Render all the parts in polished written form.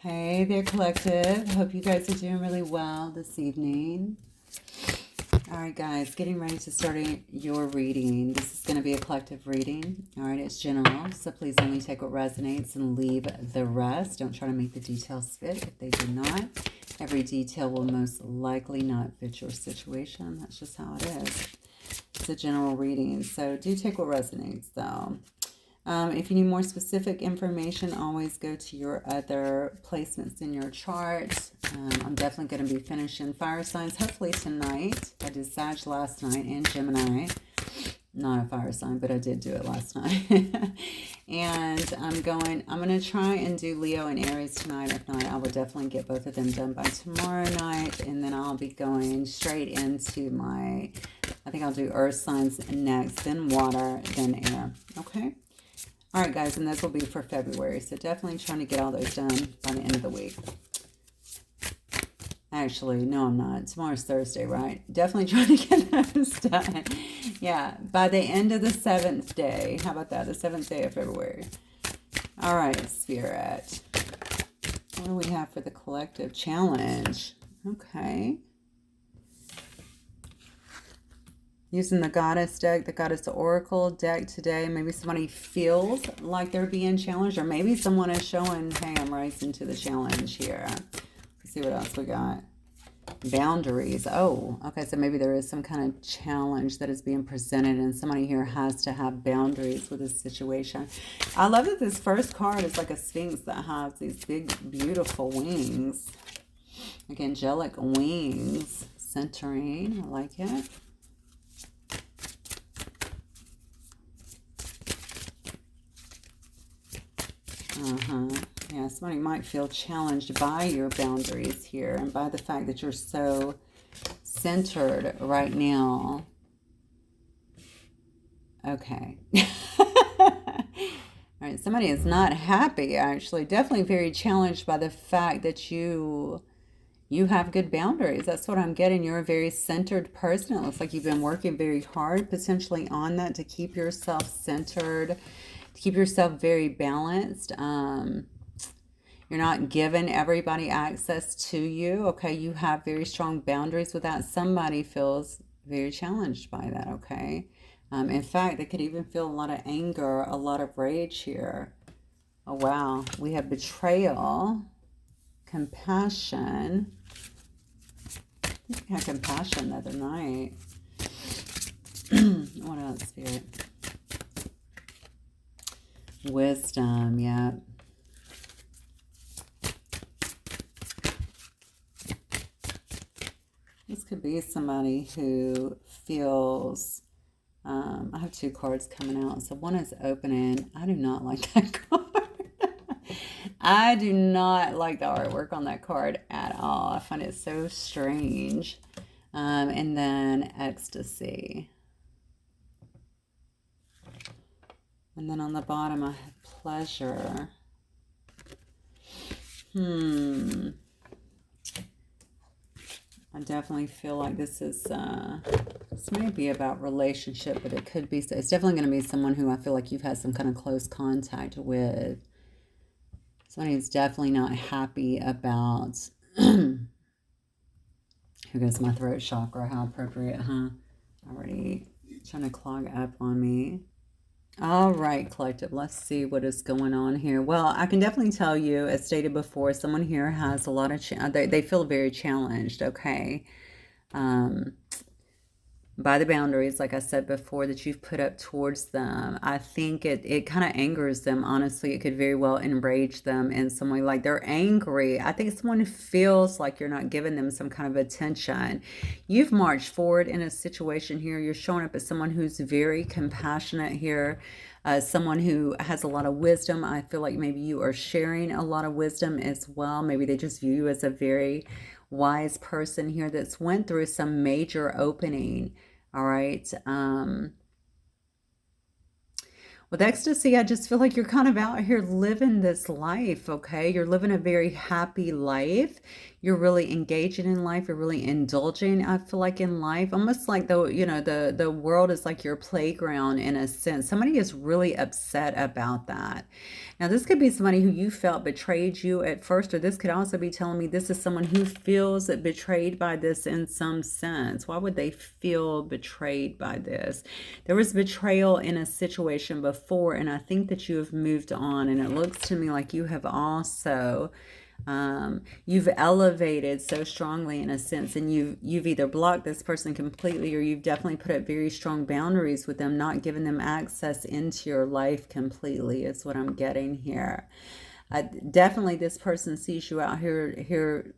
Hey there, collective. Hope you guys are doing really well this evening. All right, guys, getting ready to start your reading. This is going to be a collective reading. All right, it's general, so please only take what resonates and leave the rest. Don't try to make the details fit if they do not. Every detail will most likely not fit your situation. That's just how it is. It's a general reading, so do take what resonates, though. If you need more specific information, always go to your other placements in your chart. I'm definitely going to be finishing fire signs, hopefully tonight. I did Sag last night and Gemini. Not a fire sign, but I did do it last night. And I'm going to try and do Leo and Aries tonight. If not, I will definitely get both of them done by tomorrow night. And then I'll be going straight into I think I'll do earth signs next, then water, then air. Okay? All right, guys, and this will be for February. So definitely trying to get all those done by the end of the week. Actually, no, I'm not. Tomorrow's Thursday, right? Definitely trying to get those done. Yeah, by the end of the 7th day. How about that? The 7th day of February. All right, Spirit. What do we have for the collective challenge? Okay. Using the Goddess deck, the Goddess Oracle deck today. Maybe somebody feels like they're being challenged, or maybe someone is showing, hey, I'm rising to the challenge here. Let's see what else we got. Boundaries. Oh, okay, so maybe there is some kind of challenge that is being presented, and somebody here has to have boundaries with this situation. I love that this first card is like a sphinx that has these big, beautiful wings. Like angelic wings. Centering. I like it. Yeah, somebody might feel challenged by your boundaries here and by the fact that you're so centered right now. Okay. All right, somebody is not happy, actually. Definitely very challenged by the fact that you have good boundaries. That's what I'm getting. You're a very centered person. It looks like you've been working very hard potentially on that to keep yourself centered, to keep yourself very balanced. You're not giving everybody access to you. Okay, you have very strong boundaries with that. Somebody feels very challenged by that. Okay, in fact, they could even feel a lot of anger, a lot of rage here. Oh wow, we have betrayal, compassion. I think we had compassion the other night. What else, Spirit? Wisdom, yeah. This could be somebody who feels, I have two cards coming out. So one is opening. I do not like that card. I do not like the artwork on that card at all. I find it so strange. And then ecstasy. And then on the bottom I have pleasure. I definitely feel like this may be about relationship, but it could be, it's definitely going to be someone who I feel like you've had some kind of close contact with. Somebody who's definitely not happy about, here goes my throat chakra, how appropriate, huh? Already trying to clog up on me. All right, collective, let's see what is going on here. Well, I can definitely tell you, as stated before, someone here has a lot of, they feel very challenged, okay? By the boundaries, like I said before, that you've put up towards them. I think it kind of angers them, honestly. It could very well enrage them in some way. Like they're angry. I think someone feels like you're not giving them some kind of attention. You've marched forward in a situation here. You're showing up as someone who's very compassionate here. Someone who has a lot of wisdom. I feel like maybe you are sharing a lot of wisdom as well. Maybe they just view you as a very wise person here that's went through some major opening. All right. With With ecstasy, I just feel like you're kind of out here living this life, okay? You're living a very happy life. You're really engaging in life. You're really indulging, I feel like, in life. Almost like the world is like your playground in a sense. Somebody is really upset about that. Now, this could be somebody who you felt betrayed you at first, or this could also be telling me this is someone who feels betrayed by this in some sense. Why would they feel betrayed by this? There was betrayal in a situation before, and I think that you have moved on, and it looks to me like you have also you've elevated so strongly in a sense, and you've either blocked this person completely, or you've definitely put up very strong boundaries with them, not giving them access into your life completely is what I'm getting here. Definitely this person sees you out here.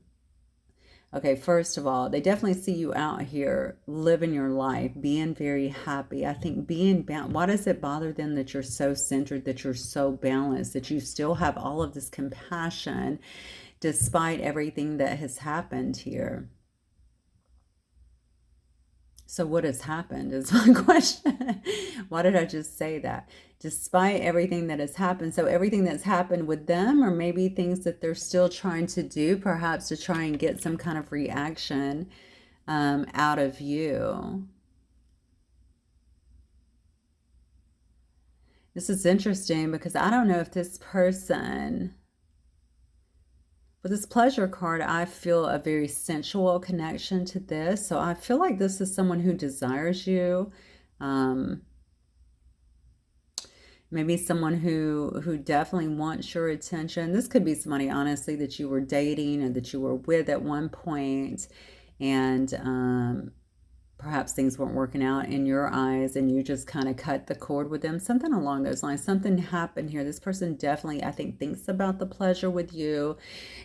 Okay, first of all, they definitely see you out here living your life, being very happy. I think being balanced, why does it bother them that you're so centered, that you're so balanced, that you still have all of this compassion despite everything that has happened here? So what has happened is my question. Why did I just say that? Despite everything that has happened. So everything that's happened with them, or maybe things that they're still trying to do, perhaps to try and get some kind of reaction out of you. This is interesting because I don't know if this person... With this pleasure card, I feel a very sensual connection to this. So I feel like this is someone who desires you. Maybe someone who definitely wants your attention. This could be somebody, honestly, that you were dating or that you were with at one point, and perhaps things weren't working out in your eyes and you just kind of cut the cord with them. Something along those lines. Something happened here. This person definitely, I think, thinks about the pleasure with you,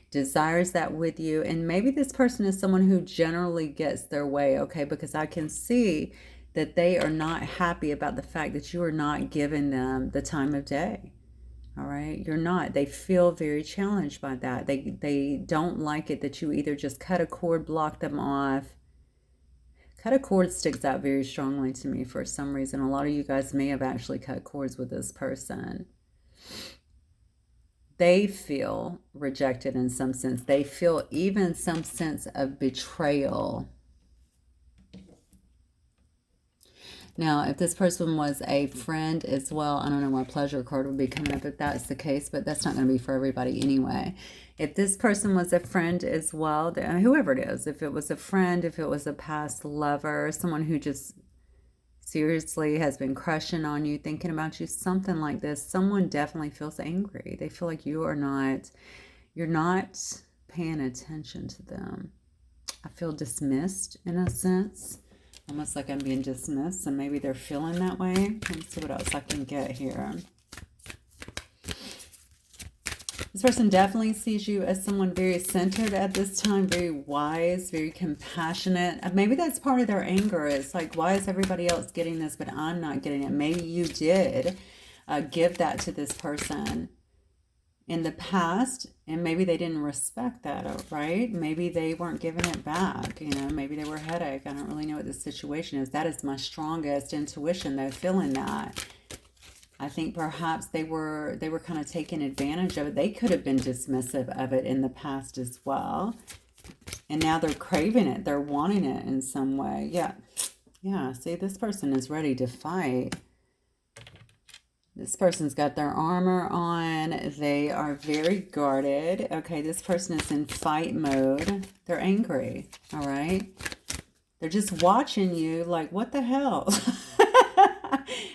desires that with you. And maybe this person is someone who generally gets their way, okay? Because I can see that they are not happy about the fact that you are not giving them the time of day. All right, you're not. They feel very challenged by that. They don't like it that you either just cut a cord, block them off. Cut a cord sticks out very strongly to me for some reason. A lot of you guys may have actually cut cords with this person. They feel rejected in some sense. They feel even some sense of betrayal. Now, if this person was a friend as well, I don't know why pleasure card would be coming up if that's the case, but that's not going to be for everybody anyway. If this person was a friend as well, whoever it is, if it was a friend, if it was a past lover, someone who just seriously has been crushing on you, thinking about you, something like this, someone definitely feels angry. They feel like you're not paying attention to them. I feel dismissed in a sense. Almost like I'm being dismissed, and maybe they're feeling that way. Let's see what else I can get here. This person definitely sees you as someone very centered at this time, very wise, very compassionate. Maybe that's part of their anger. It's like, why is everybody else getting this, but I'm not getting it? Maybe you did give that to this person in the past, and maybe they didn't respect that, right? Maybe they weren't giving it back, maybe they were a headache. I don't really know what the situation is. That is my strongest intuition, though, feeling that. I think perhaps they were kind of taking advantage of it. They could have been dismissive of it in the past as well. And now they're craving it. They're wanting it in some way. Yeah, see, this person is ready to fight. This person's got their armor on. They are very guarded. Okay, this person is in fight mode. They're angry, all right? They're just watching you like, what the hell?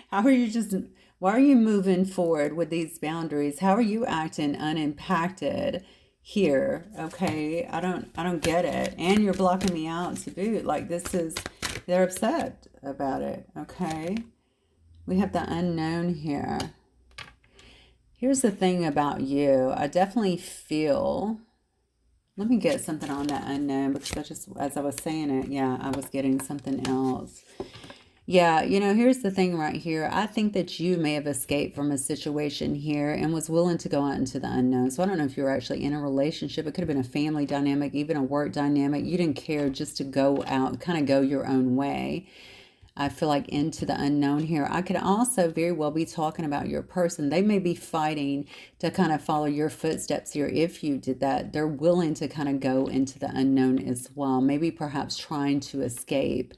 Why are you moving forward with these boundaries? How are you acting unimpacted here? Okay, I don't get it. And you're blocking me out to boot. Like, they're upset about it, okay? We have the unknown here. Here's the thing about you. I definitely feel... Let me get something on that unknown, because as I was saying it, yeah, I was getting something else. Yeah, here's the thing right here. I think that you may have escaped from a situation here and was willing to go out into the unknown. So I don't know if you were actually in a relationship. It could have been a family dynamic, even a work dynamic. You didn't care just to go out, kind of go your own way. I feel like into the unknown here. I could also very well be talking about your person. They may be fighting to kind of follow your footsteps here. If you did that, they're willing to kind of go into the unknown as well. Maybe perhaps trying to escape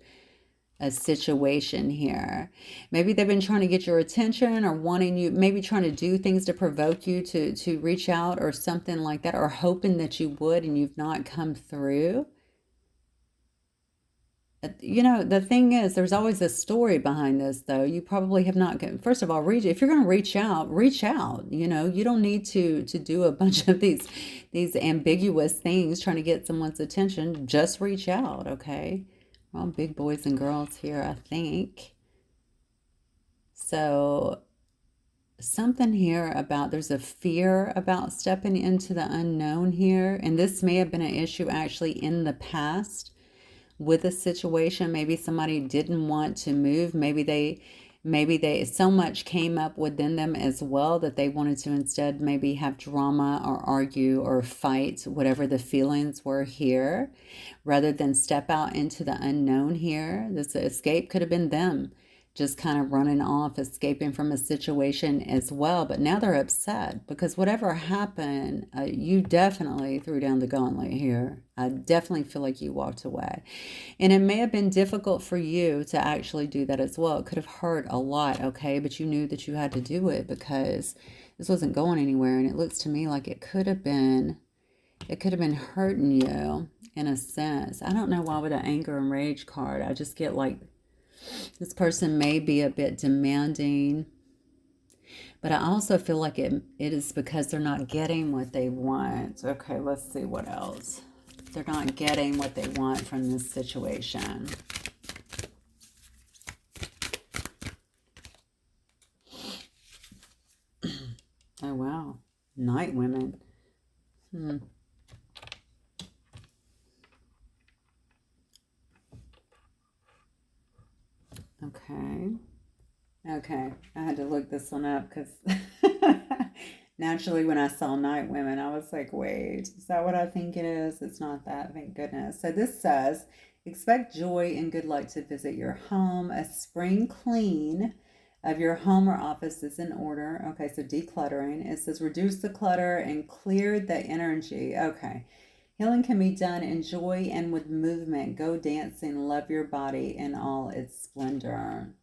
a situation here. Maybe they've been trying to get your attention or wanting you, maybe trying to do things to provoke you to reach out or something like that, or hoping that you would and you've not come through. You know, the thing is, there's always a story behind this, though. You probably have not. First of all, if you're going to reach out, reach out. You know, you don't need to do a bunch of these ambiguous things trying to get someone's attention. Just reach out, okay? We're all big boys and girls here, I think. So something here about there's a fear about stepping into the unknown here, and this may have been an issue actually in the past with a situation. Maybe somebody didn't want to move. Maybe they so much came up within them as well that they wanted to instead maybe have drama or argue or fight, whatever the feelings were here, rather than step out into the unknown here. This escape could have been them just kind of running off, escaping from a situation as well. But now they're upset because whatever happened, you definitely threw down the gauntlet here. I definitely feel like you walked away. And it may have been difficult for you to actually do that as well. It could have hurt a lot, okay? But you knew that you had to do it because this wasn't going anywhere. And it looks to me like it could have been hurting you in a sense. I don't know why with the anger and rage card, I just get like, this person may be a bit demanding, but I also feel like it is because they're not getting what they want. Okay, let's see what else. They're not getting what they want from this situation. Oh, wow. Night women. Okay, I had to look this one up because naturally when I saw night women, I was like, wait, is that what I think it is? It's not that, thank goodness. So this says, expect joy and good luck to visit your home. A spring clean of your home or office is in order. Okay, so decluttering. It says reduce the clutter and clear the energy. Okay. Healing can be done in joy and with movement. Go dancing, love your body in all its splendor.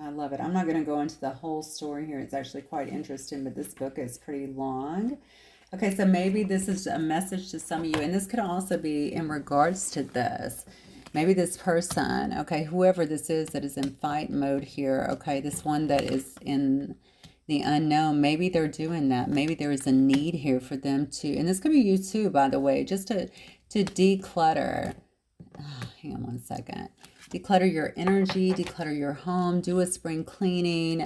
I love it. I'm not going to go into the whole story here. It's actually quite interesting, but this book is pretty long. Okay, so maybe this is a message to some of you, and this could also be in regards to this. Maybe this person, okay, whoever this is that is in fight mode here, okay, this one that is in the unknown, maybe they're doing that. Maybe there is a need here for them to, and this could be you too, by the way, just to declutter. Hang on one second. Declutter your energy, declutter your home, do a spring cleaning.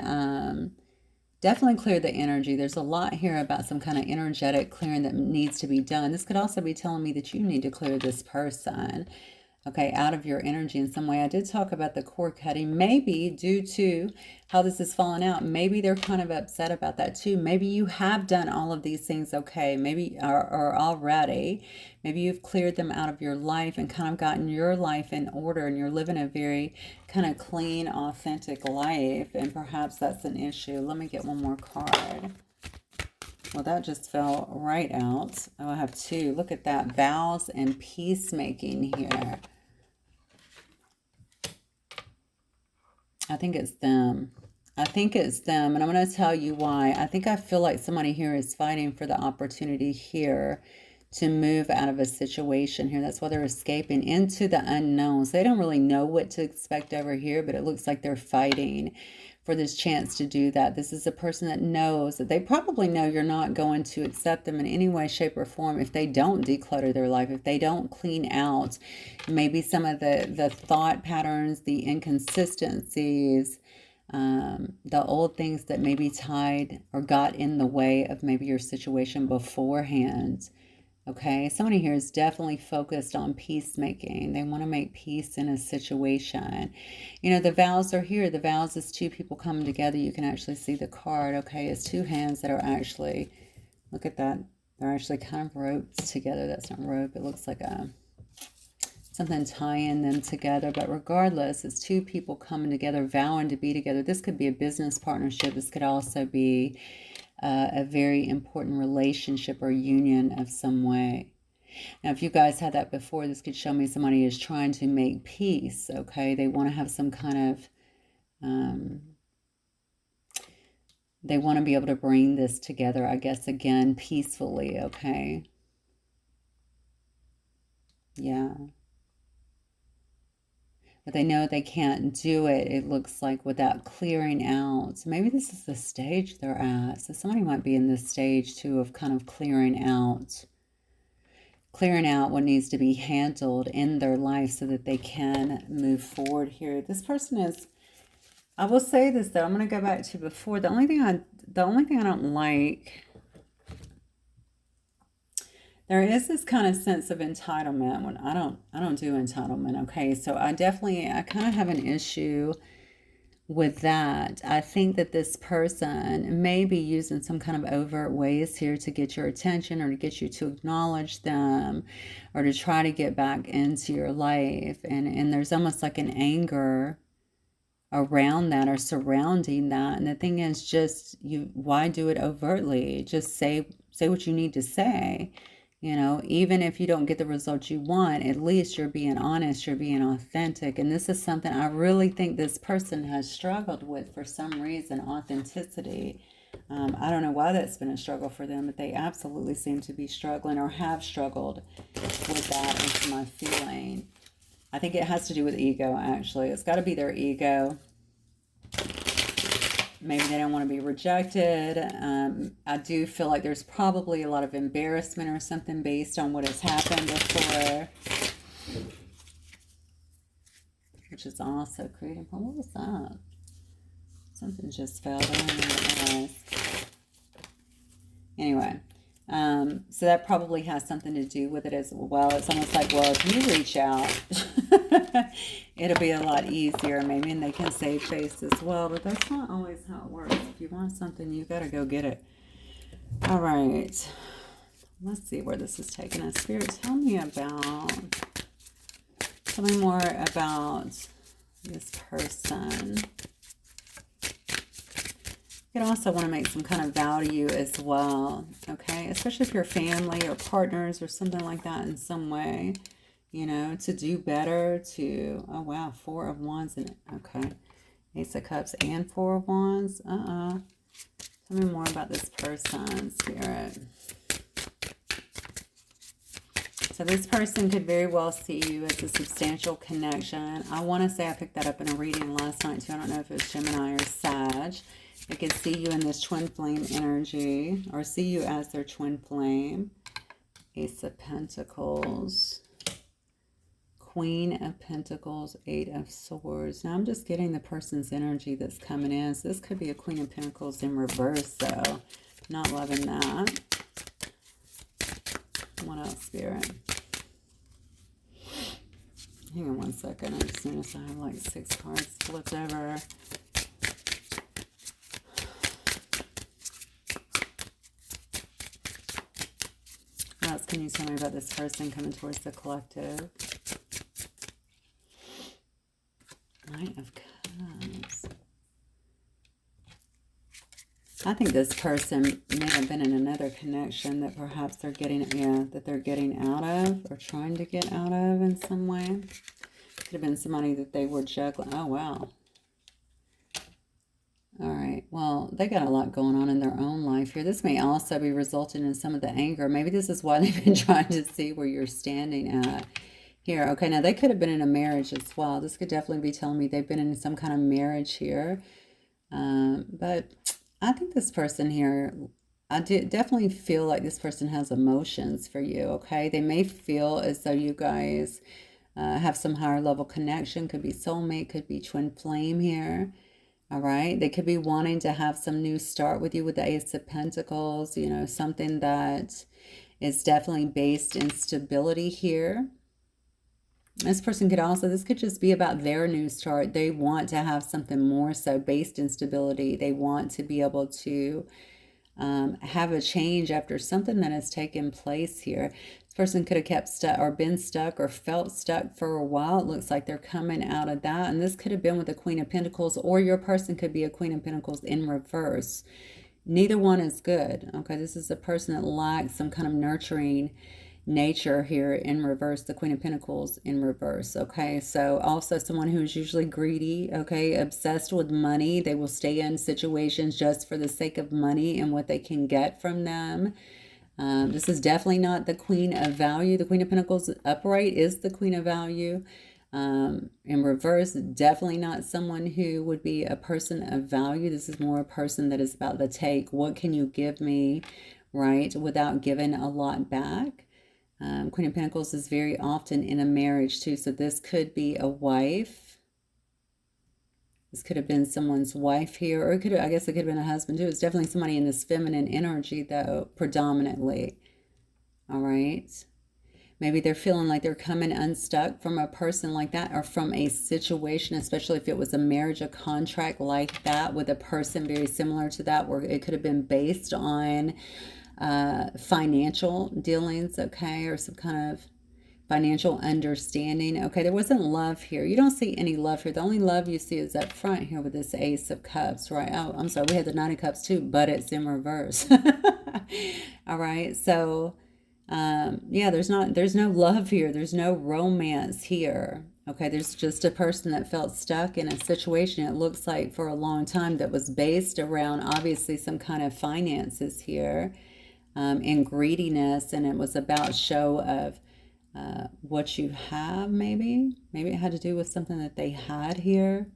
Definitely clear the energy. There's a lot here about some kind of energetic clearing that needs to be done. This could also be telling me that you need to clear this person, okay, out of your energy in some way. I did talk about the cord cutting, maybe due to how this is falling out. Maybe they're kind of upset about that too. Maybe you have done all of these things okay, maybe or already. Maybe you've cleared them out of your life and kind of gotten your life in order, and you're living a very kind of clean, authentic life, and perhaps that's an issue. Let me get one more card. Well, that just fell right out. Oh, I have two. Look at that. Vows and peacemaking here. I think it's them. I think it's them, and I'm going to tell you why. I feel like somebody here is fighting for the opportunity here to move out of a situation here. That's why they're escaping into the unknowns. They don't really know what to expect over here, but it looks like they're fighting for this chance to do that. This is a person that knows that they probably know you're not going to accept them in any way, shape, or form if they don't declutter their life, if they don't clean out maybe some of the thought patterns, the inconsistencies, the old things that maybe tied or got in the way of maybe your situation beforehand. Okay, somebody here is definitely focused on peacemaking. They want to make peace in a situation. You know, the vows are here. The vows is two people coming together. You can actually see the card. Okay, it's two hands that are actually, look at that. They're actually kind of roped together. That's not rope. It looks like a something tying them together. But regardless, it's two people coming together, vowing to be together. This could be a business partnership. This could also be a very important relationship or union of some way. Now, if you guys had that before, this could show me somebody is trying to make peace, okay? They want to have some kind of, they want to be able to bring this together, I guess, again, peacefully, okay? Yeah. But they know they can't do it, it looks like, without clearing out. So maybe this is the stage they're at. So somebody might be in this stage, too, of kind of clearing out what needs to be handled in their life so that they can move forward here. This person is, I will say this though, I'm going to go back to before. The only thing I don't like, there is this kind of sense of entitlement when I don't do entitlement, okay? So I kind of have an issue with that. I think that this person may be using some kind of overt ways here to get your attention or to get you to acknowledge them or to try to get back into your life. And there's almost like an anger around that or surrounding that. And the thing is, just why do it overtly? Just say what you need to say. You know, even if you don't get the results you want, at least you're being honest, you're being authentic. And this is something I really think this person has struggled with for some reason, authenticity. I don't know why that's been a struggle for them, but they absolutely seem to be struggling or have struggled with that, is my feeling. I think it has to do with ego, actually. It's got to be their ego. Maybe they don't want to be rejected. I do feel like there's probably a lot of embarrassment or something based on what has happened before. Which is also creating. What was that? Something just fell. I don't know what it was. Anyway. So that probably has something to do with it as well. It's almost like, well, if you reach out, it'll be a lot easier maybe, and they can save face as well, but that's not always how it works. If you want something, you got to go get it. All right. Let's see where this is taking us. Spirit, tell me more about this person. You could also want to make some kind of vow to you as well, okay? Especially if you're family or partners or something like that in some way, you know, to do better, oh wow, 4 of Wands, and okay, Ace of Cups and 4 of Wands. Tell me more about this person, Spirit. So this person could very well see you as a substantial connection. I want to say I picked that up in a reading last night too. I don't know if it was Gemini or Sag. I could see you in this twin flame energy, or see you as their twin flame. Ace of Pentacles, Queen of Pentacles, 8 of Swords. Now I'm just getting the person's energy that's coming in. So this could be a Queen of Pentacles in reverse, though. Not loving that. What else, Spirit? Hang on one second. I just noticed I have like 6 cards flipped over. What else can you tell me about this person coming towards the collective? Knight of Cups. I think this person may have been in another connection that perhaps they're getting, that they're getting out of or trying to get out of in some way. Could have been somebody that they were juggling. Oh, wow. All right. Well, they got a lot going on in their own life here. This may also be resulting in some of the anger. Maybe this is why they've been trying to see where you're standing at here. Okay, now they could have been in a marriage as well. This could definitely be telling me they've been in some kind of marriage here. But I think this person here, I definitely feel like this person has emotions for you, okay? They may feel as though you guys have some higher level connection. Could be soulmate, could be twin flame here. All right, they could be wanting to have some new start with you with the Ace of Pentacles, you know, something that is definitely based in stability here. This person could also, this could just be about their new start. They want to have something more so based in stability. They want to be able to have a change after something that has taken place here. Person could have kept stuck or been stuck or felt stuck for a while. It looks like they're coming out of that. And this could have been with the Queen of Pentacles, or your person could be a Queen of Pentacles in reverse. Neither one is good. Okay, this is a person that lacks some kind of nurturing nature here in reverse, the Queen of Pentacles in reverse. Okay, so also someone who's usually greedy, okay, obsessed with money. They will stay in situations just for the sake of money and what they can get from them. This is definitely not the Queen of Value. The Queen of Pentacles upright is the Queen of Value. In reverse, definitely not someone who would be a person of value. This is more a person that is about the take. What can you give me, right, without giving a lot back? Queen of Pentacles is very often in a marriage too. So this could be a wife. This could have been someone's wife here, or it could have, I guess it could have been a husband too. It's definitely somebody in this feminine energy though, predominantly. All right. Maybe they're feeling like they're coming unstuck from a person like that, or from a situation, especially if it was a marriage, a contract like that with a person very similar to that, where it could have been based on financial dealings, okay, or some kind of financial understanding. Okay, there wasn't love here. You don't see any love here. The only love you see is up front here with this Ace of Cups, right? Oh, I'm sorry, we had the Nine of Cups too, but it's in reverse. All right, so yeah, there's no love here. There's no romance here. Okay, there's just a person that felt stuck in a situation, it looks like, for a long time, that was based around obviously some kind of finances here, and greediness, and it was about show of what you have, maybe it had to do with something that they had here,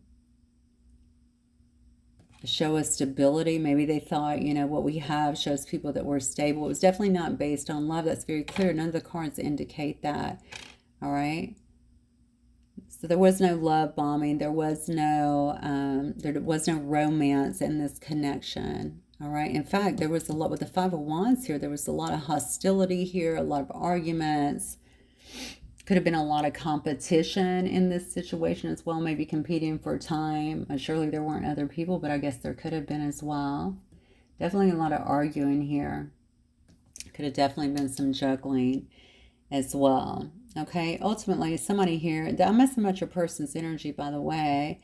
a show of stability. Maybe they thought, you know, what we have shows people that we're stable. It was definitely not based on love. That's very clear. None of the cards indicate that. All right, so there was no love bombing. There was no romance in this connection. All right, in fact, there was a lot with the Five of Wands here. There was a lot of hostility here, a lot of arguments. Could have been a lot of competition in this situation as well, maybe competing for time. Surely there weren't other people, but I guess there could have been as well. Definitely a lot of arguing here. Could have definitely been some juggling as well. Okay, ultimately, somebody here, I'm messing about your person's energy, by the way.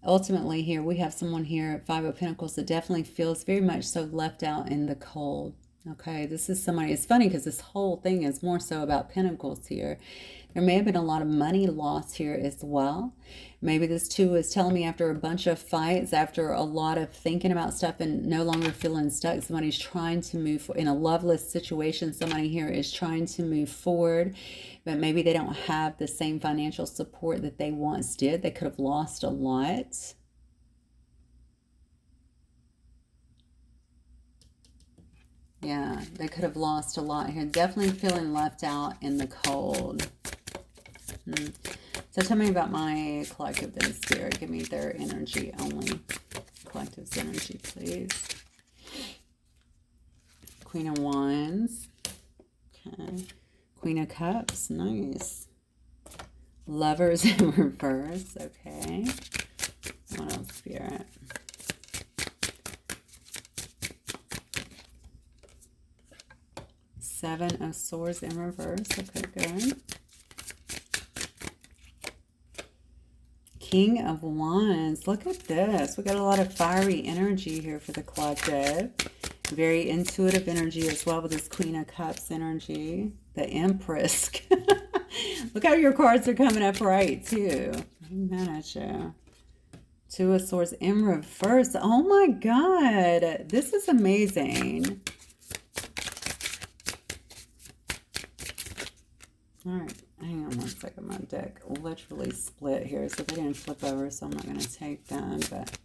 Ultimately here, we have someone here at Five of Pentacles that definitely feels very much so left out in the cold. Okay, this is somebody, it's funny because this whole thing is more so about pentacles here. There may have been a lot of money lost here as well. Maybe this too is telling me after a bunch of fights, after a lot of thinking about stuff and no longer feeling stuck, somebody's trying to move in a loveless situation. Somebody here is trying to move forward, but maybe they don't have the same financial support that they once did. They could have lost a lot. Yeah, they could have lost a lot here. Definitely feeling left out in the cold. So tell me about my collective then, Spirit. Give me their energy only. Collective's energy, please. Queen of Wands. Okay. Queen of Cups. Nice. Lovers in reverse. Okay. What else, Spirit? Seven of Swords in reverse. Okay, good. King of Wands. Look at this. We got a lot of fiery energy here for the collective. Very intuitive energy as well with this Queen of Cups energy. The Empress. Look how your cards are coming up right too. I'm mad at you. Two of Swords in reverse. Oh my God. This is amazing. All right, hang on one second. My deck literally split here, so they didn't flip over, so I'm not going to take them. But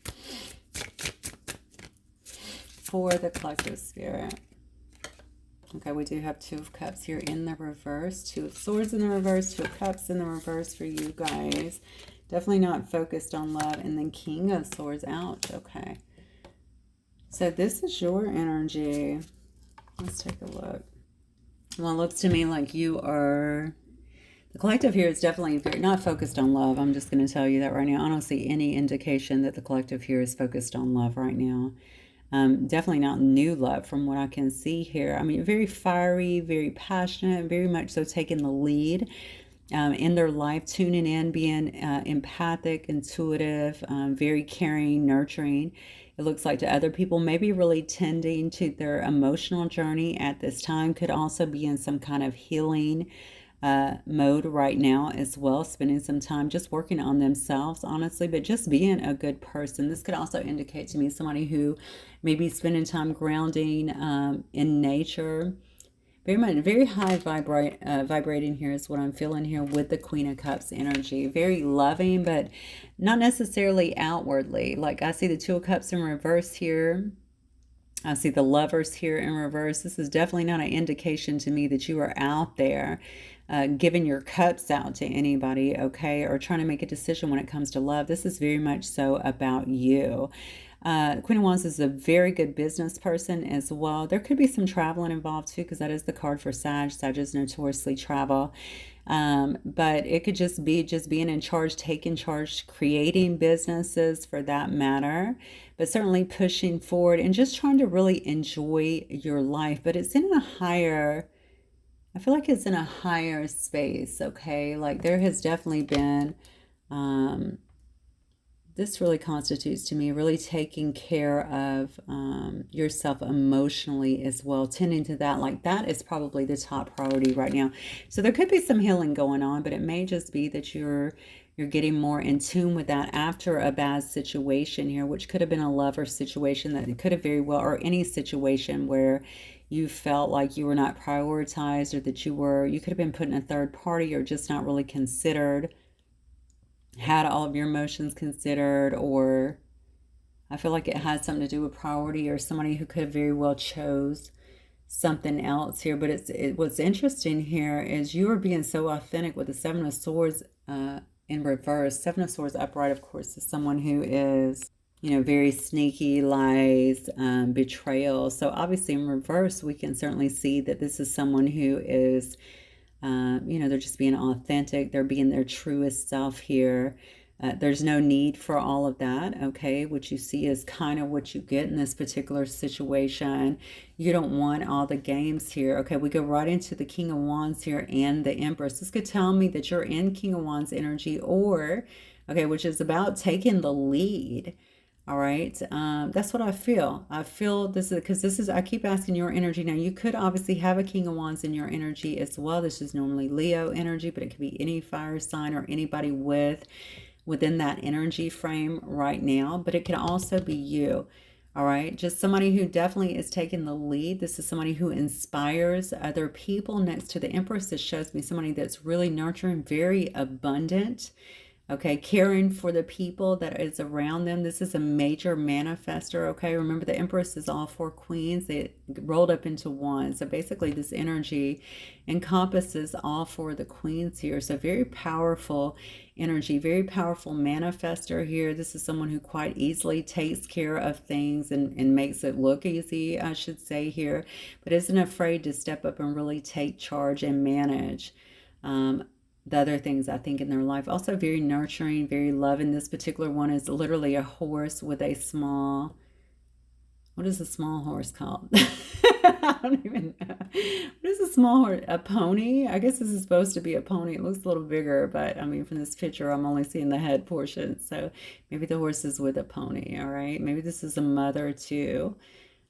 for the collective, Spirit. Okay, we do have Two of Cups here in the reverse. Two of Swords in the reverse. Two of Cups in the reverse for you guys. Definitely not focused on love. And then King of Swords out. Okay. So this is your energy. Let's take a look. Well, it looks to me like you are, the collective here is definitely very, not focused on love. I'm just going to tell you that right now. I don't see any indication that the collective here is focused on love right now. Definitely not new love from what I can see here. I mean, very fiery, very passionate, very much so taking the lead in their life, tuning in, being empathic, intuitive, very caring, nurturing. It looks like to other people, maybe really tending to their emotional journey at this time. Could also be in some kind of healing mode right now as well, spending some time just working on themselves, honestly, but just being a good person. This could also indicate to me somebody who may be spending time grounding in nature. Very much, very high vibrating here is what I'm feeling here with the Queen of Cups energy. Very loving, but not necessarily outwardly. Like I see the Two of Cups in reverse here. I see the Lovers here in reverse. This is definitely not an indication to me that you are out there giving your cups out to anybody, okay, or trying to make a decision when it comes to love. This is very much so about you. Queen of Wands is a very good business person as well. There could be some traveling involved too, because that is the card for Sag. Sag is notoriously travel. But it could just be being in charge, taking charge, creating businesses for that matter, but certainly pushing forward and just trying to really enjoy your life. But it's in a higher, I feel like it's in a higher space, okay? Like there has definitely been, this really constitutes to me really taking care of yourself emotionally as well, tending to that. Like that is probably the top priority right now. So there could be some healing going on, but it may just be that you're getting more in tune with that after a bad situation here, which could have been a lover situation, that it could have very well, or any situation where you felt like you were not prioritized, or that you could have been put in a third party, or just not really considered, had all of your emotions considered, or I feel like it had something to do with priority, or somebody who could have very well chose something else here. But what's interesting here is you are being so authentic with the Seven of Swords in reverse. Seven of Swords upright, of course, is someone who is, you know, very sneaky, lies, betrayal. So obviously in reverse, we can certainly see that this is someone who is, you know, they're just being authentic. They're being their truest self here. There's no need for all of that, okay? What you see is kind of what you get in this particular situation. You don't want all the games here. Okay, we go right into the King of Wands here and the Empress. This could tell me that you're in King of Wands energy, or, okay, which is about taking the lead. All right, that's what I feel. I feel this is, because this is, I keep asking your energy. Now, you could obviously have a King of Wands in your energy as well. This is normally Leo energy, but it could be any fire sign or anybody within that energy frame right now. But it can also be you. All right, just somebody who definitely is taking the lead. This is somebody who inspires other people. Next to the Empress, this shows me somebody that's really nurturing, very abundant. Okay, caring for the people that is around them. This is a major manifester, okay? Remember, the Empress is all four queens. They rolled up into one. So basically, this energy encompasses all four of the queens here. So very powerful energy, very powerful manifester here. This is someone who quite easily takes care of things and makes it look easy, I should say here, but isn't afraid to step up and really take charge and manage the other things, I think, in their life. Also very nurturing, very loving. This particular one is literally a horse with a small, what is a small horse called? I don't even know. What is a small horse? A pony? I guess this is supposed to be a pony. It looks a little bigger, but I mean, from this picture, I'm only seeing the head portion. So maybe the horse is with a pony, all right? Maybe this is a mother too.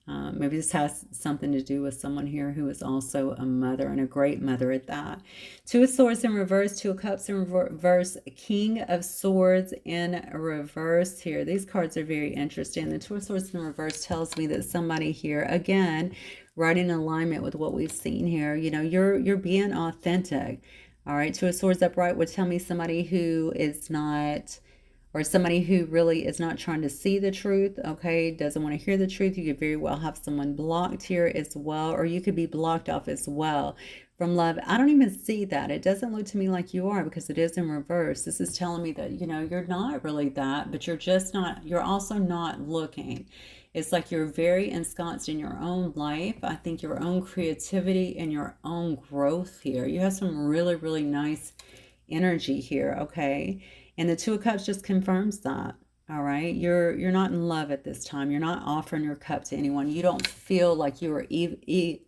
Maybe this has something to do with someone here who is also a mother, and a great mother at that. Two of Swords in reverse, Two of Cups in reverse, King of Swords in reverse here. These cards are very interesting. The Two of Swords in reverse tells me that somebody here, again, right in alignment with what we've seen here, you know, you're being authentic. All right, Two of Swords upright would tell me somebody who is not, or somebody who really is not trying to see the truth, okay, doesn't want to hear the truth. You could very well have someone blocked here as well, or you could be blocked off as well from love. I don't even see that. It doesn't look to me like you are, because it is in reverse. This is telling me that, you know, you're not really that, but you're just not, you're also not looking. It's like you're very ensconced in your own life. I think your own creativity and your own growth here. You have some really, really nice energy here, okay? And the Two of Cups just confirms that. All right, you're not in love at this time. You're not offering your cup to anyone. You don't feel like you are I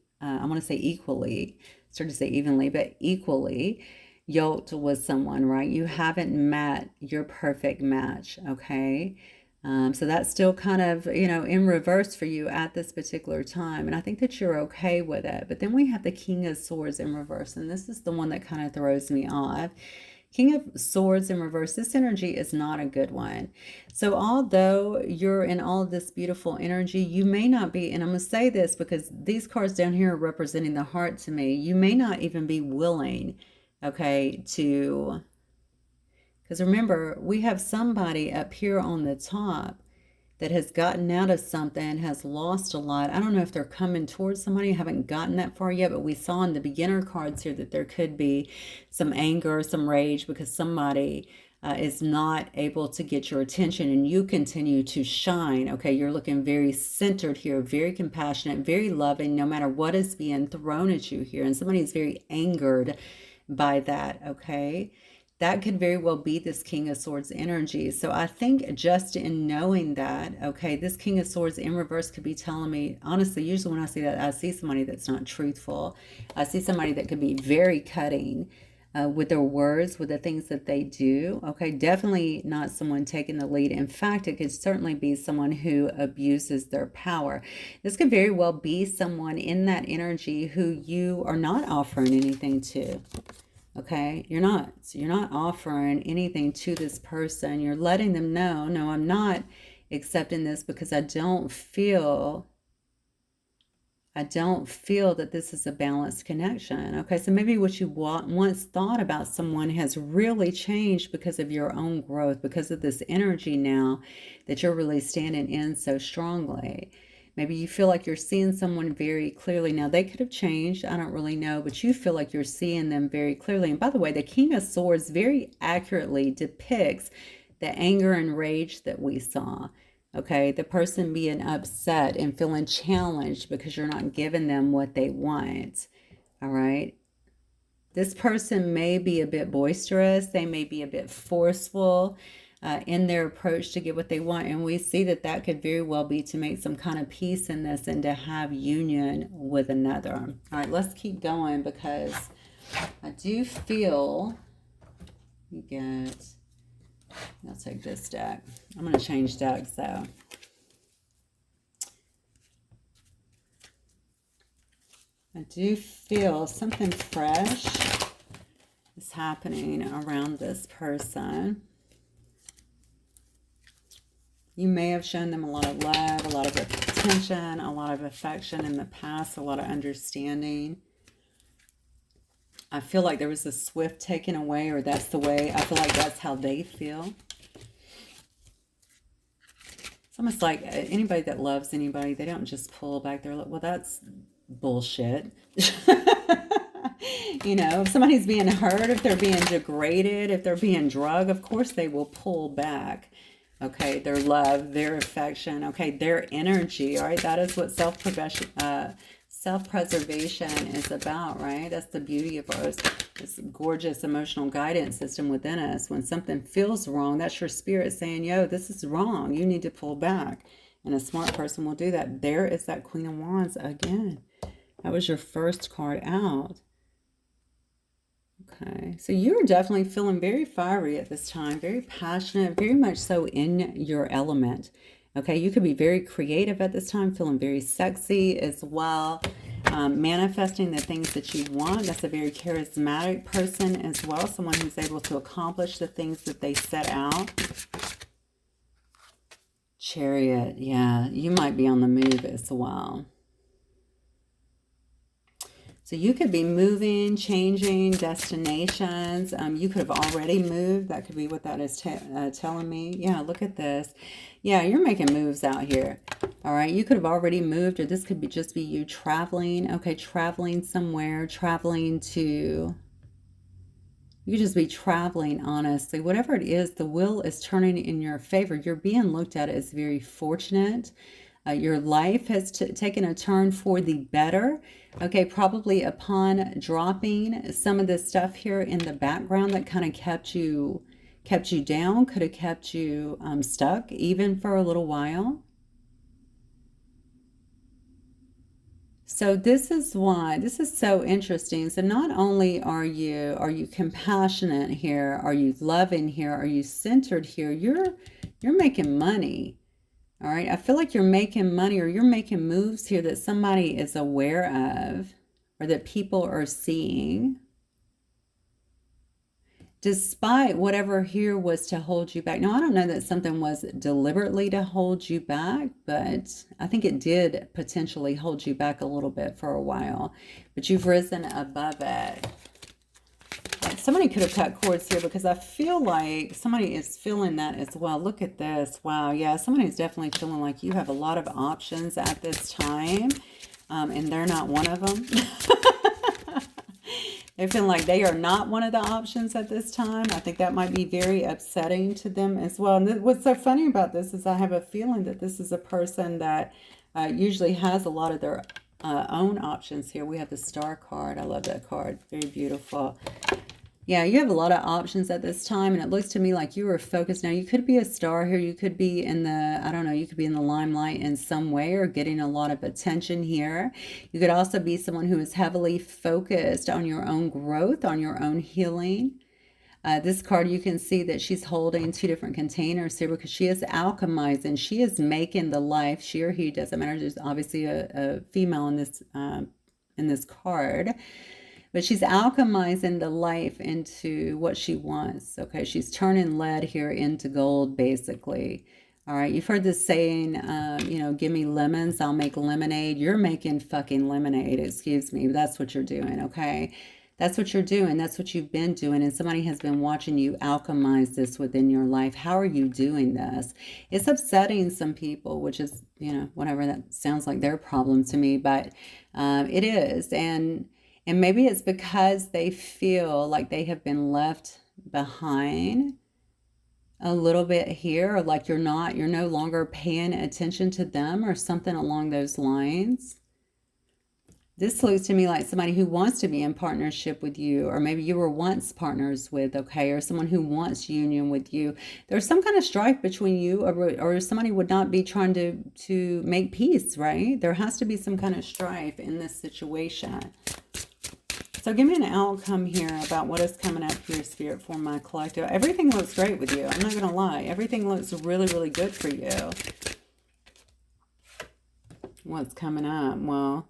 want to say equally, sort of say evenly, but equally yoked with someone, right? You haven't met your perfect match, okay? So that's still kind of, in reverse for you at this particular time. And I think that you're okay with it. But then we have the King of Swords in reverse. And this is the one that kind of throws me off. King of Swords in reverse, this energy is not a good one. So although you're in all of this beautiful energy, you may not be, and I'm going to say this because these cards down here are representing the heart to me, you may not even be willing, okay, because remember, we have somebody up here on the top that has gotten out of something, has lost a lot. I don't know if they're coming towards somebody. I haven't gotten that far yet, but we saw in the beginner cards here that there could be some anger, some rage because somebody is not able to get your attention and you continue to shine. Okay, you're looking very centered here, very compassionate, very loving, no matter what is being thrown at you here. And somebody is very angered by that, okay? That could very well be this King of Swords energy. So I think just in knowing that, okay, this King of Swords in reverse could be telling me, honestly, usually when I see that, I see somebody that's not truthful. I see somebody that could be very cutting with their words, with the things that they do. Okay, definitely not someone taking the lead. In fact, it could certainly be someone who abuses their power. This could very well be someone in that energy who you are not offering anything to. Okay, you're not offering anything to this person. You're letting them know, no, I'm not accepting this because I don't feel that this is a balanced connection. Okay, so maybe what you once thought about someone has really changed because of your own growth, because of this energy now that you're really standing in so strongly. Maybe you feel like you're seeing someone very clearly. Now, they could have changed. I don't really know, but you feel like you're seeing them very clearly. And by the way, the King of Swords very accurately depicts the anger and rage that we saw. Okay, the person being upset and feeling challenged because you're not giving them what they want. All right. This person may be a bit boisterous. They may be a bit forceful in their approach to get what they want. And we see that that could very well be to make some kind of peace in this and to have union with another. All right, let's keep going because I do feel you get, I'll take this deck. I'm going to change decks though. I do feel something fresh is happening around this person. You may have shown them a lot of love, a lot of attention, a lot of affection in the past, a lot of understanding. I feel like there was a swift taken away, or that's the way, I feel like that's how they feel. It's almost like anybody that loves anybody, they don't just pull back. They're like, well, that's bullshit. You know, if somebody's being hurt, if they're being degraded, if they're being drugged, of course they will pull back. Okay, their love, their affection, okay, their energy, all right? That is what self-preservation is about, right? That's the beauty of ours, this gorgeous emotional guidance system within us. When something feels wrong, that's your spirit saying, yo, this is wrong. You need to pull back. And a smart person will do that. There is that Queen of Wands again. That was your first card out. Okay, so you're definitely feeling very fiery at this time, very passionate, very much so in your element. Okay, you could be very creative at this time, feeling very sexy as well, manifesting the things that you want. That's a very charismatic person as well, someone who's able to accomplish the things that they set out. Chariot, yeah, you might be on the move as well. So you could be moving, changing destinations. You could have already moved. That could be what that is telling me. Yeah, look at this. Yeah, you're making moves out here. All right, you could have already moved, or this could be just be you traveling. Okay, traveling somewhere, traveling to... You could just be traveling, honestly. Whatever it is, the wheel is turning in your favor. You're being looked at as very fortunate. Your life has taken a turn for the better. Okay, probably upon dropping some of this stuff here in the background that kind of kept you kept you down, could have kept you stuck even for a little while. So this is why this is so interesting. So not only are you compassionate here, are you loving here, are you centered here, you're making money. All right. I feel like you're making money or you're making moves here that somebody is aware of or that people are seeing. Despite whatever here was to hold you back. Now, I don't know that something was deliberately to hold you back, but I think it did potentially hold you back a little bit for a while. But you've risen above it. Like somebody could have cut cords here because I feel like somebody is feeling that as well. Look at this. Wow. Yeah, somebody's definitely feeling like you have a lot of options at this time, and they're not one of them. They feel like they are not one of the options at this time. I think that might be very upsetting to them as well. And what's so funny about this is I have a feeling that this is a person that usually has a lot of their own options here. We have the Star card. I love that card. Very beautiful. Yeah, you have a lot of options at this time, and it looks to me like you are focused. Now, you could be a star here. You could be in the, I don't know, you could be in the limelight in some way or getting a lot of attention here. You could also be someone who is heavily focused on your own growth, on your own healing. This card, you can see that she's holding two different containers here because she is alchemizing. She is making the life, she or he, doesn't matter. There's obviously a female in this card. But she's alchemizing the life into what she wants. Okay, she's turning lead here into gold, basically. All right, you've heard this saying, you know, give me lemons, I'll make lemonade. You're making fucking lemonade, excuse me. That's what you're doing, okay? That's what you're doing. That's what you've been doing. And somebody has been watching you alchemize this within your life. How are you doing this? It's upsetting some people, which is, you know, whatever, that sounds like their problem to me. But it is. And maybe it's because they feel like they have been left behind a little bit here, or like you're no longer paying attention to them or something along those lines. This looks to me like somebody who wants to be in partnership with you, or maybe you were once partners with, okay, or someone who wants union with you. There's some kind of strife between you, or somebody would not be trying to make peace, right? There has to be some kind of strife in this situation. So give me an outcome here about what is coming up here, Spirit, for my collective. Everything looks great with you. I'm not going to lie. Everything looks really, really good for you. What's coming up? Well,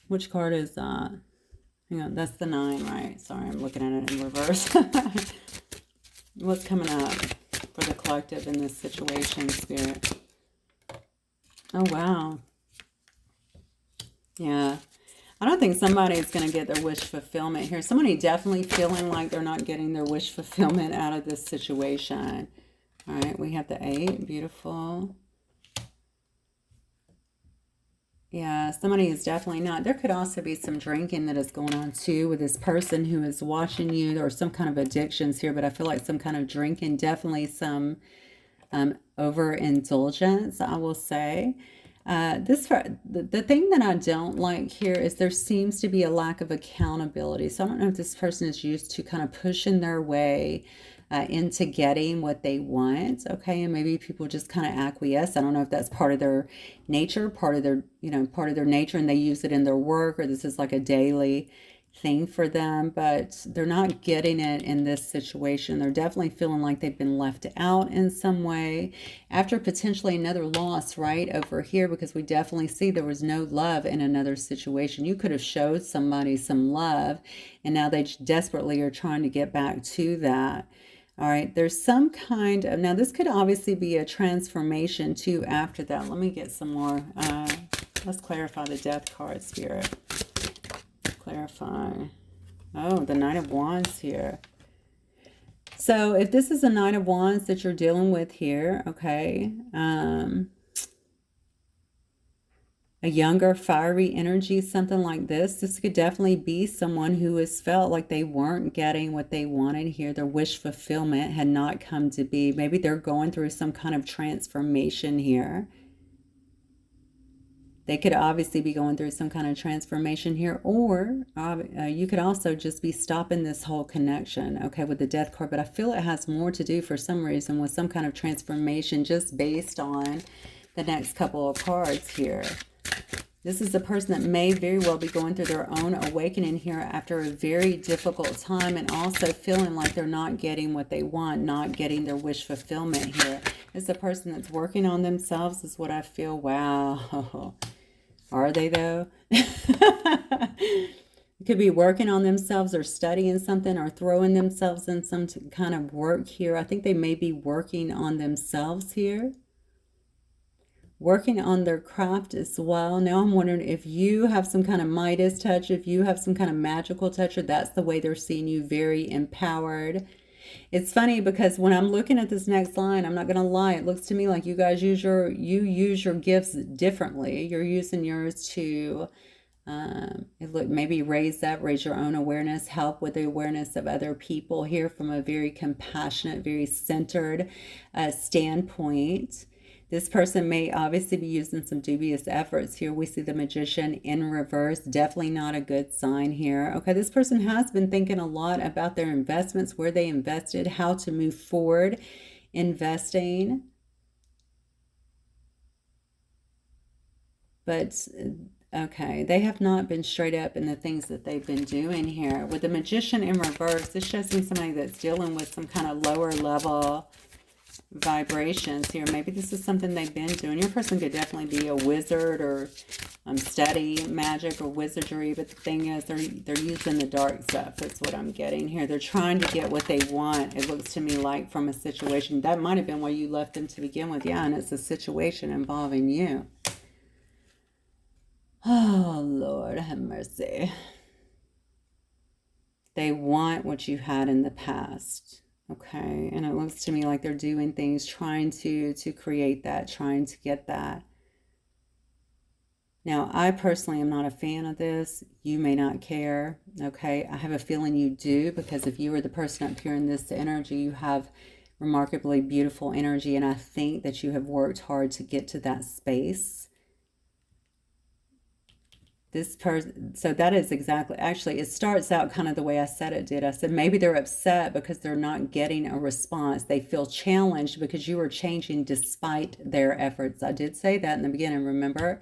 which card is that? Hang on, that's the 9, right? Sorry, I'm looking at it in reverse. What's coming up for the collective in this situation, Spirit? Oh, wow. Yeah. I don't think somebody's going to get their wish fulfillment here. Somebody definitely feeling like they're not getting their wish fulfillment out of this situation. All right, we have the 8. Beautiful. Yeah, somebody is definitely not. There could also be some drinking that is going on too with this person who is watching you, or some kind of addictions here, but I feel like some kind of drinking, definitely some overindulgence, I will say. The thing that I don't like here is there seems to be a lack of accountability. So I don't know if this person is used to kind of pushing their way into getting what they want, okay, and maybe people just kind of acquiesce. I don't know if that's part of their nature, part of their nature, and they use it in their work, or this is like a daily thing for them, but they're not getting it in this situation. They're definitely feeling like they've been left out in some way after potentially another loss right over here, because we definitely see there was no love in another situation. You could have showed somebody some love, and now they desperately are trying to get back to that. All right, there's some kind of, now this could obviously be a transformation too after that. Let me get some more. Let's clarify the Death card, Spirit. Clarify. Oh, the Knight of Wands here. So if this is a Knight of Wands that you're dealing with here, okay, a younger fiery energy, something like this could definitely be someone who has felt like they weren't getting what they wanted here. Their wish fulfillment had not come to be. Maybe they're going through some kind of transformation here. They could obviously be going through some kind of transformation here, or you could also just be stopping this whole connection, okay, with the Death card. But I feel it has more to do for some reason with some kind of transformation just based on the next couple of cards here. This is a person that may very well be going through their own awakening here after a very difficult time, and also feeling like they're not getting what they want, not getting their wish fulfillment here. This is a person that's working on themselves is what I feel. Wow. Are they though? Could be working on themselves or studying something or throwing themselves in some kind of work here. I think they may be working on themselves here. Working on their craft as well. Now I'm wondering if you have some kind of Midas touch, if you have some kind of magical touch, or that's the way they're seeing you, very empowered. It's funny because when I'm looking at this next line, I'm not going to lie, it looks to me like you guys use your gifts differently. You're using yours to maybe raise your own awareness, help with the awareness of other people here from a very compassionate, very centered standpoint. This person may obviously be using some dubious efforts here. We see the Magician in reverse. Definitely not a good sign here. Okay, this person has been thinking a lot about their investments, where they invested, how to move forward investing. But, okay, they have not been straight up in the things that they've been doing here. With the Magician in reverse, this shows me somebody that's dealing with some kind of lower level vibrations here. Maybe this is something they've been doing. Your person could definitely be a wizard or study magic or wizardry, but the thing is they're using the dark stuff. That's what I'm getting here. They're trying to get what they want, it looks to me like, from a situation. That might have been why you left them to begin with. Yeah, and it's a situation involving you. Oh, Lord have mercy. They want what you had in the past. Okay, and it looks to me like they're doing things, trying to create that, trying to get that. Now, I personally am not a fan of this. You may not care, okay? I have a feeling you do, because if you were the person up here in this energy, you have remarkably beautiful energy, and I think that you have worked hard to get to that space. This person, so that is exactly, actually, it starts out kind of the way I said it did. I said maybe they're upset because they're not getting a response. They feel challenged because you are changing despite their efforts. I did say that in the beginning, remember?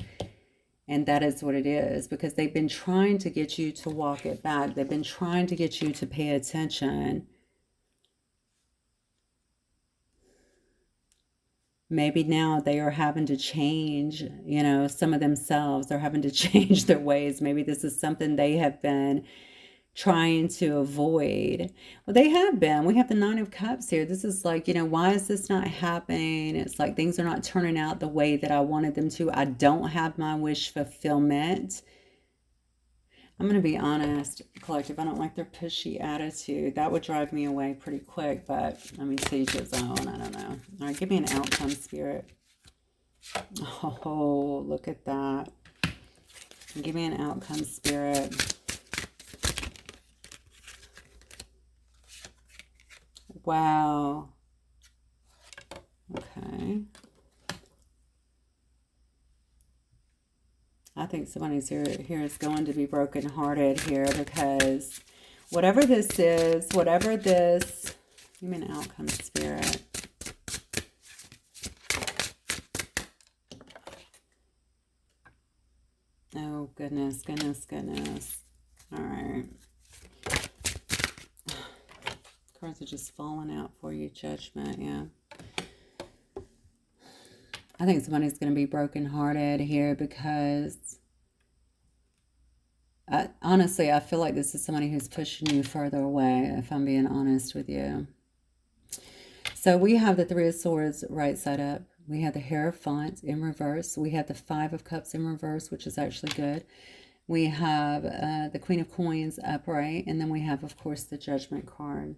And that is what it is, because they've been trying to get you to walk it back. They've been trying to get you to pay attention. Maybe now they are having to change, you know, some of themselves. They're having to change their ways. Maybe this is something they have been trying to avoid. Well, they have been. We have the Nine of Cups here. This is like, you know, why is this not happening? It's like things are not turning out the way that I wanted them to. I don't have my wish fulfillment. I'm going to be honest, collective. I don't like their pushy attitude. That would drive me away pretty quick, but I mean, to each his own. I don't know. All right, give me an outcome, Spirit. Oh, look at that. Give me an outcome, Spirit. Wow. Okay. I think somebody's here is going to be brokenhearted here, because whatever this is, give me an outcome, Spirit. Oh, goodness, goodness, goodness. All right. Cards are just falling out for you, Judgment, yeah. I think somebody's going to be brokenhearted here because, honestly, I feel like this is somebody who's pushing you further away, if I'm being honest with you. So we have the Three of Swords right side up. We have the Hierophant in reverse. We have the Five of Cups in reverse, which is actually good. We have the Queen of Coins upright. And then we have, of course, the Judgment card.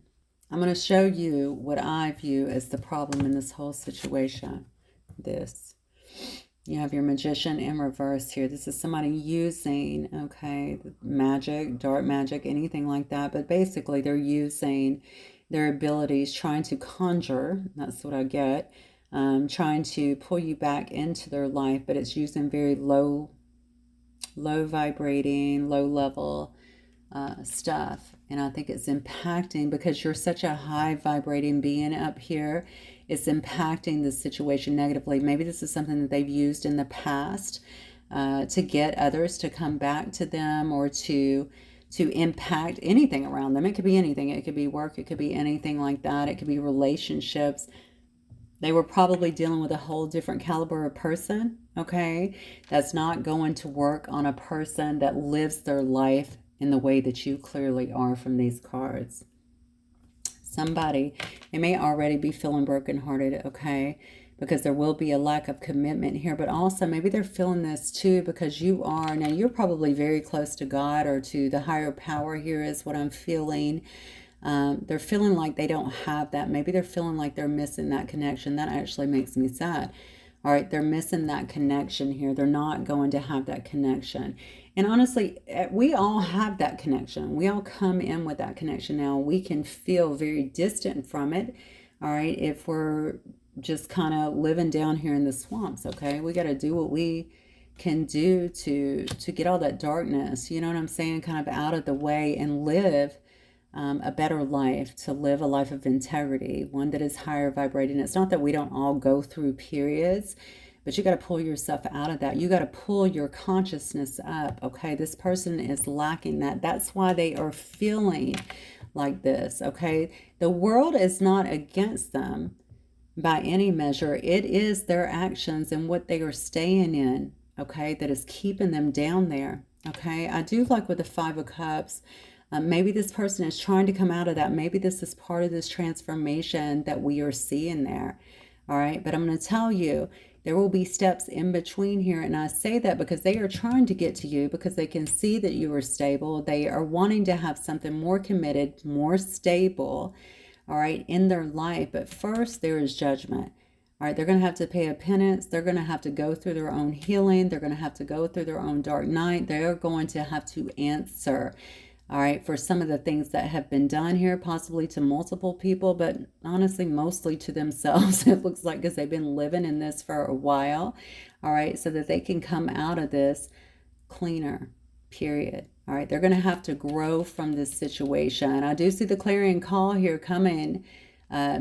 I'm going to show you what I view as the problem in this whole situation. This. You have your Magician in reverse here. This is somebody using, okay, magic, dark magic, anything like that. But basically, they're using their abilities, trying to conjure. That's what I get. Trying to pull you back into their life, but it's using very low low vibrating, low level stuff. And I think it's impacting, because you're such a high vibrating being up here, it's impacting the situation negatively. Maybe this is something that they've used in the past to get others to come back to them, or to impact anything around them. It could be anything. It could be work. It could be anything like that. It could be relationships. They were probably dealing with a whole different caliber of person, okay? That's not going to work on a person that lives their life in the way that you clearly are from these cards. Somebody, they may already be feeling brokenhearted, okay? Because there will be a lack of commitment here, but also maybe they're feeling this too because you are, now you're probably very close to God or to the higher power here is what I'm feeling. They're feeling like they don't have that. Maybe they're feeling like they're missing that connection. That actually makes me sad. All right, they're missing that connection here. They're not going to have that connection. And honestly, we all have that connection. We all come in with that connection. Now, we can feel very distant from it, all right, if we're just kind of living down here in the swamps, okay? We got to do what we can do to get all that darkness, you know what I'm saying, kind of out of the way and live a better life, to live a life of integrity, one that is higher vibrating. It's not that we don't all go through periods, but you got to pull yourself out of that. You got to pull your consciousness up, okay? This person is lacking that. That's why they are feeling like this, okay? The world is not against them by any measure. It is their actions and what they are staying in, okay, that is keeping them down there, okay? I do like with the Five of Cups, maybe this person is trying to come out of that. Maybe this is part of this transformation that we are seeing there. All right. But I'm going to tell you, there will be steps in between here. And I say that because they are trying to get to you, because they can see that you are stable. They are wanting to have something more committed, more stable, all right, in their life. But first, there is judgment. All right, they're going to have to pay a penance. They're going to have to go through their own healing. They're going to have to go through their own dark night. They're going to have to answer, all right, for some of the things that have been done here, possibly to multiple people, but honestly, mostly to themselves, it looks like, because they've been living in this for a while, all right, so that they can come out of this cleaner, period. All right, they're going to have to grow from this situation. I do see the clarion call here coming.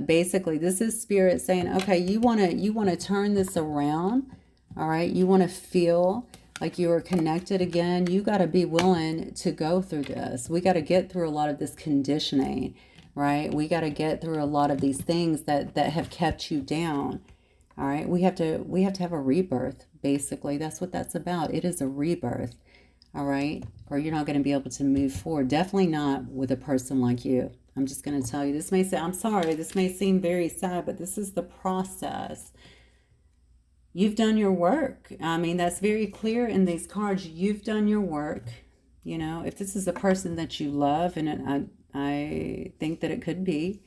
Basically, this is Spirit saying, okay, you want to turn this around, all right, you want to feel like you are connected again. You got to be willing to go through this. We got to get through a lot of this conditioning, right? We got to get through a lot of these things that have kept you down. All right, we have to have a rebirth. Basically, that's what that's about. It is a rebirth. All right, or you're not going to be able to move forward. Definitely not with a person like you. I'm just going to tell you. This may say, I'm sorry, this may seem very sad, but this is the process. You've done your work. I mean, that's very clear in these cards. You've done your work. You know, if this is a person that you love, and I think that it could be,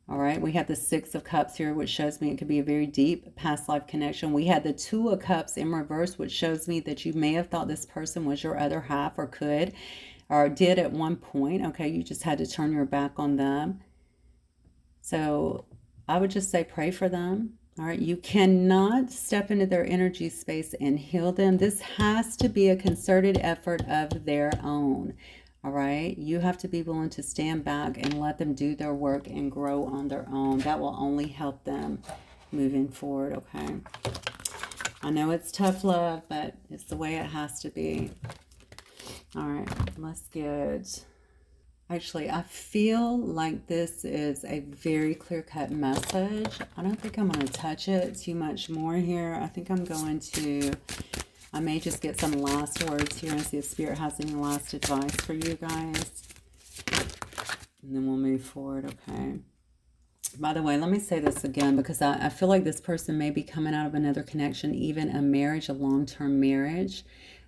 all right. We have the Six of Cups here, which shows me it could be a very deep past life connection. We had the Two of Cups in reverse, which shows me that you may have thought this person was your other half, or could, or did at one point. Okay, you just had to turn your back on them. So I would just say pray for them. All right, you cannot step into their energy space and heal them. This has to be a concerted effort of their own. All right, you have to be willing to stand back and let them do their work and grow on their own. That will only help them moving forward, okay? I know it's tough love, but it's the way it has to be. All right, let's get... Actually, I feel like this is a very clear-cut message. I don't think I'm going to touch it too much more here. I think I'm going to... I may just get some last words here and see if Spirit has any last advice for you guys. And then we'll move forward, okay? By the way, let me say this again, because I feel like this person may be coming out of another connection, even a marriage, a long-term marriage,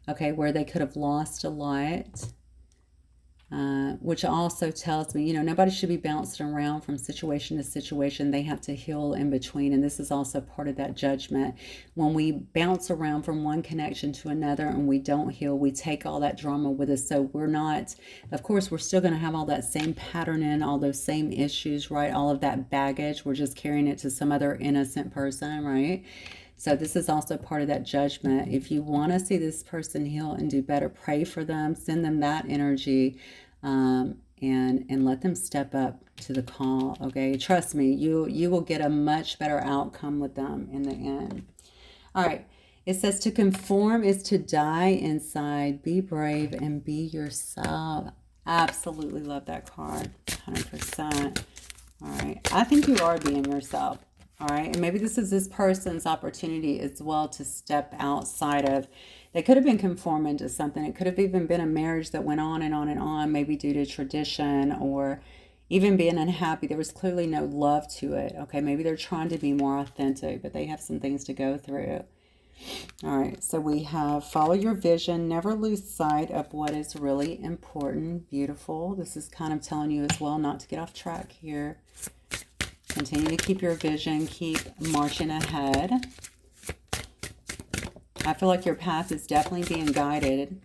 okay, where they could have lost a lot. Which also tells me, you know, nobody should be bouncing around from situation to situation. They have to heal in between. And this is also part of that judgment. When we bounce around from one connection to another and we don't heal, we take all that drama with us. So we're not, of course, we're still going to have all that same pattern in, all those same issues, right? All of that baggage. We're just carrying it to some other innocent person, right? So this is also part of that judgment. If you want to see this person heal and do better, pray for them, send them that energy, and let them step up to the call. Okay, trust me, you will get a much better outcome with them in the end. All right. It says to conform is to die inside. Be brave and be yourself. Absolutely love that card. 100%. All right. I think you are being yourself. All right. And maybe this is this person's opportunity as well to step outside of. They could have been conforming to something. It could have even been a marriage that went on and on and on, maybe due to tradition or even being unhappy. There was clearly no love to it. Okay. Maybe they're trying to be more authentic, but they have some things to go through. All right, so we have follow your vision, never lose sight of what is really important. Beautiful. This is kind of telling you as well not to get off track here. Continue to keep your vision, keep marching ahead. I feel like your path is definitely being guided.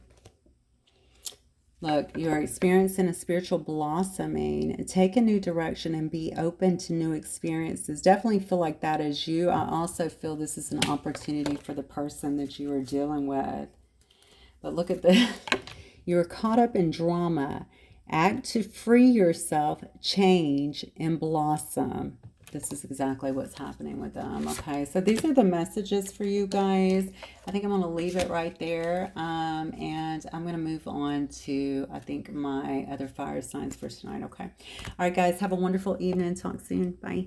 Look, you're experiencing a spiritual blossoming. Take a new direction and be open to new experiences. Definitely feel like that is you. I also feel this is an opportunity for the person that you are dealing with. But look at this. You're caught up in drama. Act to free yourself, change, and blossom. This is exactly what's happening with them. Okay, so these are the messages for you guys. I think I'm going to leave it right there. And I'm going to move on to, I think, my other fire signs for tonight. Okay. All right, guys. Have a wonderful evening. Talk soon. Bye.